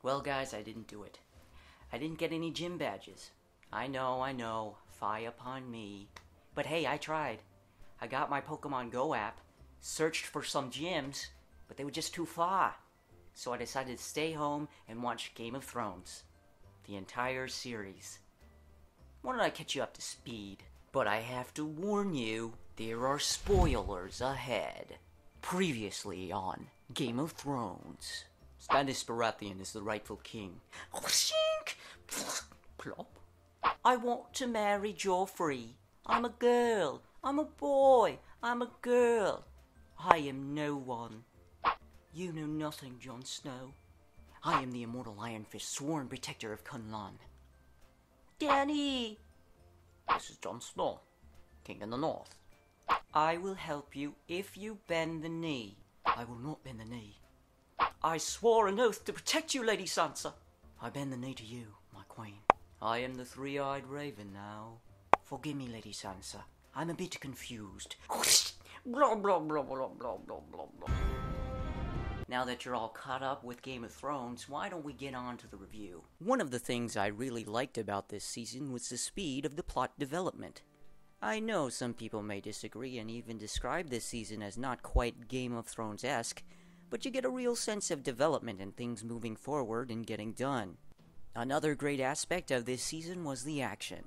Well, guys, I didn't do it. I didn't get any gym badges. I know, fie upon me. But hey, I tried. I got my Pokemon Go app, searched for some gyms, but they were just too far. So I decided to stay home and watch Game of Thrones. The entire series. Why don't I catch you up to speed? But I have to warn you, there are spoilers ahead. Previously on Game of Thrones. Stannis Baratheon is the rightful king. Plop. I want to marry Joffrey. I'm a girl. I'm a boy. I'm a girl. I am no one. You know nothing, Jon Snow. I am the immortal Iron Fist, sworn protector of Kunlun. Danny! This is Jon Snow, king in the north. I will help you if you bend the knee. I will not bend the knee. I swore an oath to protect you, Lady Sansa. I bend the knee to you, my queen. I am the three-eyed raven now. Forgive me, Lady Sansa. I'm a bit confused. Blah, blah, blah, blah, blah, blah, blah, blah. Now that you're all caught up with Game of Thrones, why don't we get on to the review? One of the things I really liked about this season was the speed of the plot development. I know some people may disagree and even describe this season as not quite Game of Thrones-esque, but you get a real sense of development and things moving forward and getting done. Another great aspect of this season was the action.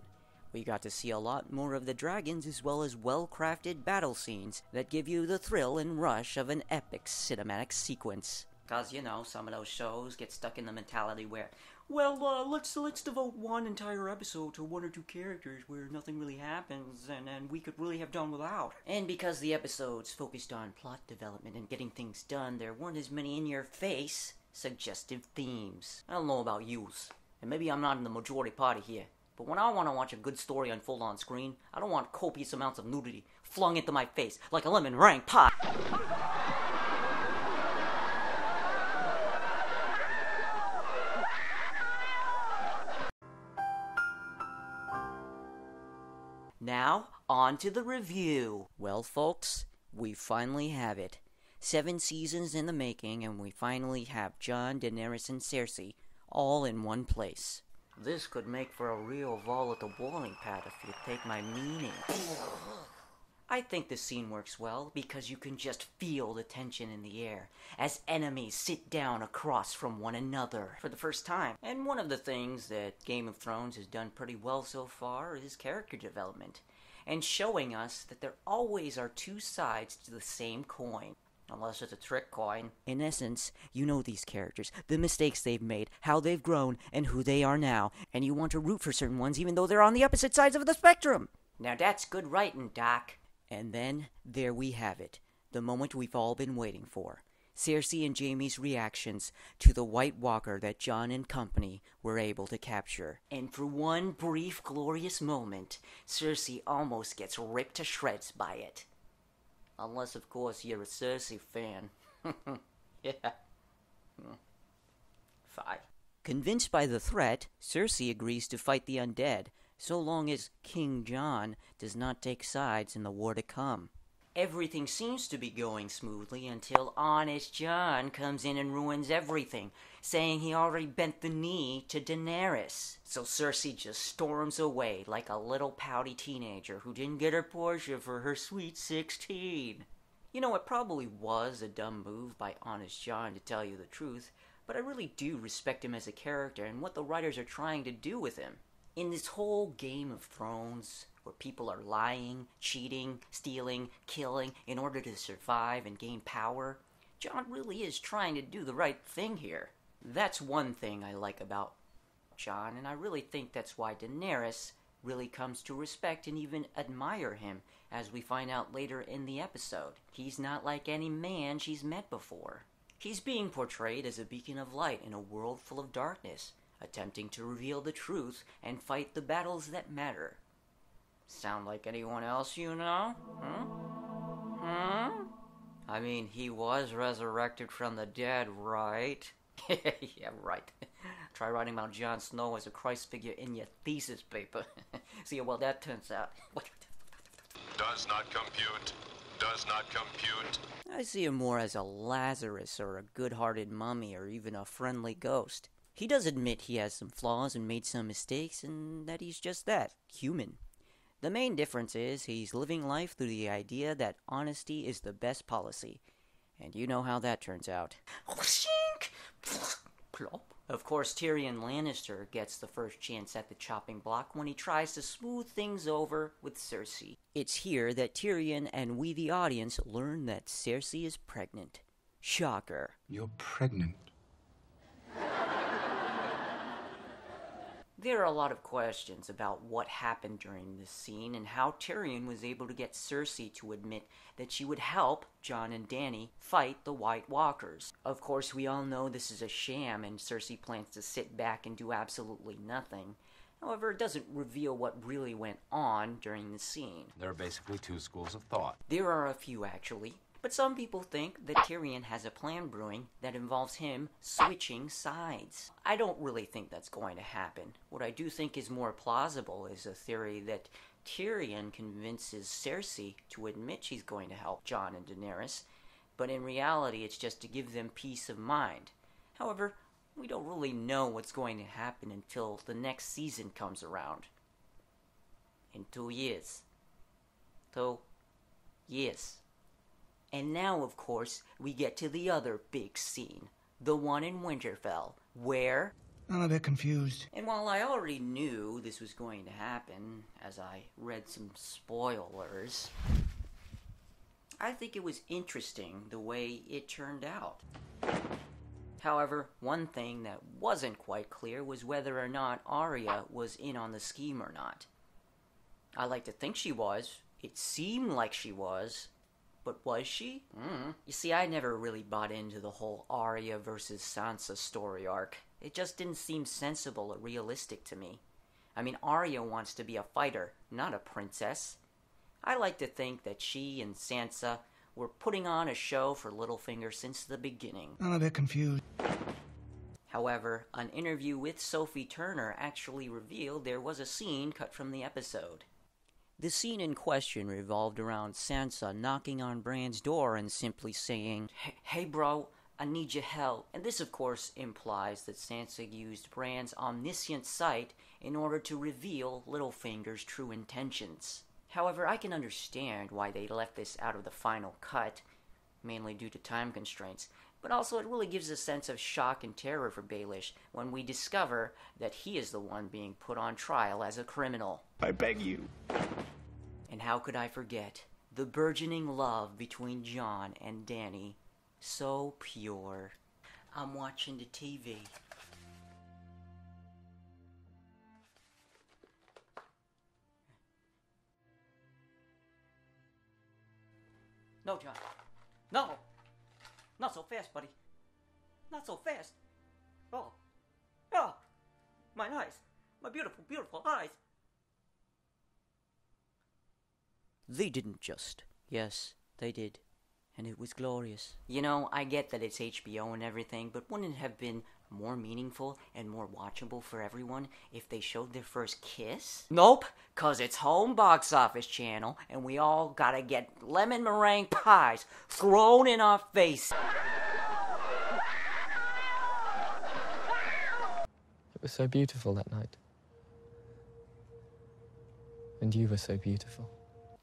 We got to see a lot more of the dragons as well as well-crafted battle scenes that give you the thrill and rush of an epic cinematic sequence. Cause, you know, some of those shows get stuck in the mentality where, well, let's devote one entire episode to one or two characters where nothing really happens and we could really have done without. And because the episodes focused on plot development and getting things done, there weren't as many in-your-face, suggestive themes. I don't know about yous, and maybe I'm not in the majority party here, but when I want to watch a good story unfold on screen, I don't want copious amounts of nudity flung into my face like a lemon meringue pie. Now, on to the review. Well, folks, we finally have it. 7 seasons in the making, and we finally have Jon, Daenerys, and Cersei all in one place. This could make for a real volatile boiling pad if you take my meaning. I think the scene works well because you can just feel the tension in the air as enemies sit down across from one another for the first time. And one of the things that Game of Thrones has done pretty well so far is character development and showing us that there always are two sides to the same coin. Unless it's a trick coin. In essence, you know these characters, the mistakes they've made, how they've grown, and who they are now, and you want to root for certain ones even though they're on the opposite sides of the spectrum. Now that's good writing, Doc. And then, there we have it, the moment we've all been waiting for. Cersei and Jaime's reactions to the White Walker that Jon and company were able to capture. And for one brief, glorious moment, Cersei almost gets ripped to shreds by it. Unless, of course, you're a Cersei fan. Yeah. Fine. Convinced by the threat, Cersei agrees to fight the undead, so long as King Jon does not take sides in the war to come. Everything seems to be going smoothly until Honest Jon comes in and ruins everything, saying he already bent the knee to Daenerys. So Cersei just storms away like a little pouty teenager who didn't get her Portia for her sweet 16. You know, it probably was a dumb move by Honest Jon to tell you the truth, but I really do respect him as a character and what the writers are trying to do with him. In this whole Game of Thrones, where people are lying, cheating, stealing, killing in order to survive and gain power, Jon really is trying to do the right thing here. That's one thing I like about Jon, and I really think that's why Daenerys really comes to respect and even admire him, as we find out later in the episode. He's not like any man she's met before. He's being portrayed as a beacon of light in a world full of darkness, attempting to reveal the truth and fight the battles that matter. Sound like anyone else you know? I mean, he was resurrected from the dead, right? Yeah, right. Try writing about Jon Snow as a Christ figure in your thesis paper. See how well that turns out. Does not compute. Does not compute. I see him more as a Lazarus or a good-hearted mummy or even a friendly ghost. He does admit he has some flaws and made some mistakes, and that he's just that, human. The main difference is he's living life through the idea that honesty is the best policy. And you know how that turns out. Plop. Of course, Tyrion Lannister gets the first chance at the chopping block when he tries to smooth things over with Cersei. It's here that Tyrion and we the audience learn that Cersei is pregnant. Shocker. You're pregnant. There are a lot of questions about what happened during this scene and how Tyrion was able to get Cersei to admit that she would help Jon and Dany fight the White Walkers. Of course, we all know this is a sham and Cersei plans to sit back and do absolutely nothing. However, it doesn't reveal what really went on during the scene. There are basically two schools of thought. There are a few, actually. But some people think that Tyrion has a plan brewing that involves him switching sides. I don't really think that's going to happen. What I do think is more plausible is a theory that Tyrion convinces Cersei to admit she's going to help Jon and Daenerys, but in reality it's just to give them peace of mind. However, we don't really know what's going to happen until the next season comes around. In 2 years. 2 years. And now, of course, we get to the other big scene, the one in Winterfell, where... I'm a bit confused. And while I already knew this was going to happen, as I read some spoilers, I think it was interesting the way it turned out. However, one thing that wasn't quite clear was whether or not Arya was in on the scheme or not. I like to think she was. It seemed like she was. But was she? You see, I never really bought into the whole Arya versus Sansa story arc. It just didn't seem sensible or realistic to me. I mean, Arya wants to be a fighter, not a princess. I like to think that she and Sansa were putting on a show for Littlefinger since the beginning. I'm a bit confused. However, an interview with Sophie Turner actually revealed there was a scene cut from the episode. The scene in question revolved around Sansa knocking on Bran's door and simply saying, Hey bro, I need your help. And this of course implies that Sansa used Bran's omniscient sight in order to reveal Littlefinger's true intentions. However, I can understand why they left this out of the final cut, mainly due to time constraints, but also it really gives a sense of shock and terror for Baelish when we discover that he is the one being put on trial as a criminal. I beg you. And how could I forget the burgeoning love between Jon and Dany? So pure. I'm watching the TV. No, Jon. No! Not so fast, buddy. Not so fast. Oh. Oh! My eyes. My beautiful, beautiful eyes. They didn't just. Yes, they did. And it was glorious. You know, I get that it's HBO and everything, but wouldn't it have been more meaningful and more watchable for everyone if they showed their first kiss? Nope, 'cause it's home box office channel, and we all gotta get lemon meringue pies thrown in our face. It was so beautiful that night. And you were so beautiful.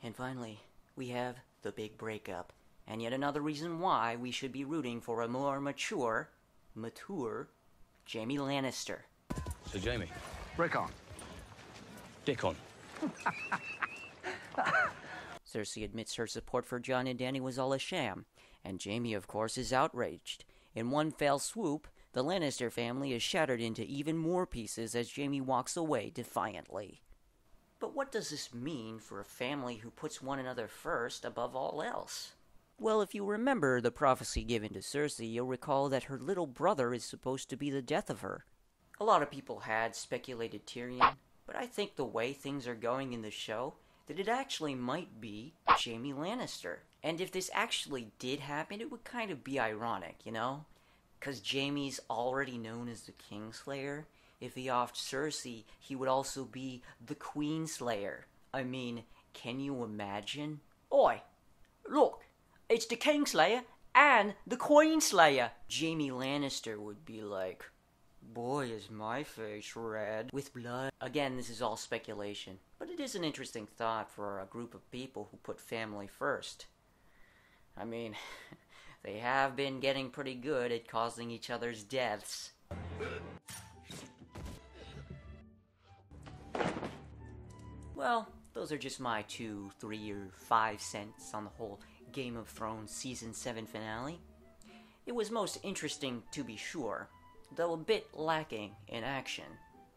And finally, we have the big breakup. And yet another reason why we should be rooting for a more mature Jaime Lannister. So, Jamie. Break on. Dick on. Cersei admits her support for Jon and Dany was all a sham, and Jaime, of course, is outraged. In one fell swoop, the Lannister family is shattered into even more pieces as Jaime walks away defiantly. But what does this mean for a family who puts one another first above all else? Well, if you remember the prophecy given to Cersei, you'll recall that her little brother is supposed to be the death of her. A lot of people had speculated Tyrion, but I think the way things are going in the show, that it actually might be Jaime Lannister. And if this actually did happen, it would kind of be ironic, you know? 'Cause Jaime's already known as the Kingslayer. If he offed Cersei, he would also be the Queenslayer. I mean, can you imagine? Oi, look, it's the Kingslayer and the Queenslayer. Jaime Lannister would be like, Boy, is my face red with blood. Again, this is all speculation, but it is an interesting thought for a group of people who put family first. I mean, they have been getting pretty good at causing each other's deaths. Well, those are just my 2, 3, or 5 cents on the whole Game of Thrones Season 7 finale. It was most interesting to be sure, though a bit lacking in action.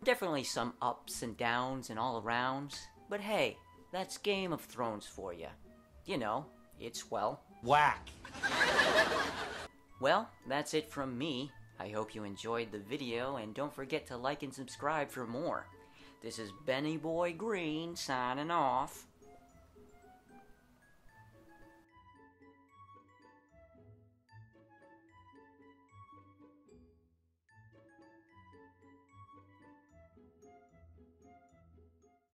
Definitely some ups and downs and all arounds, but hey, that's Game of Thrones for you. You know, it's, well, whack. Well, that's it from me. I hope you enjoyed the video, and don't forget to like and subscribe for more. This is BennyBoyGreene signing off.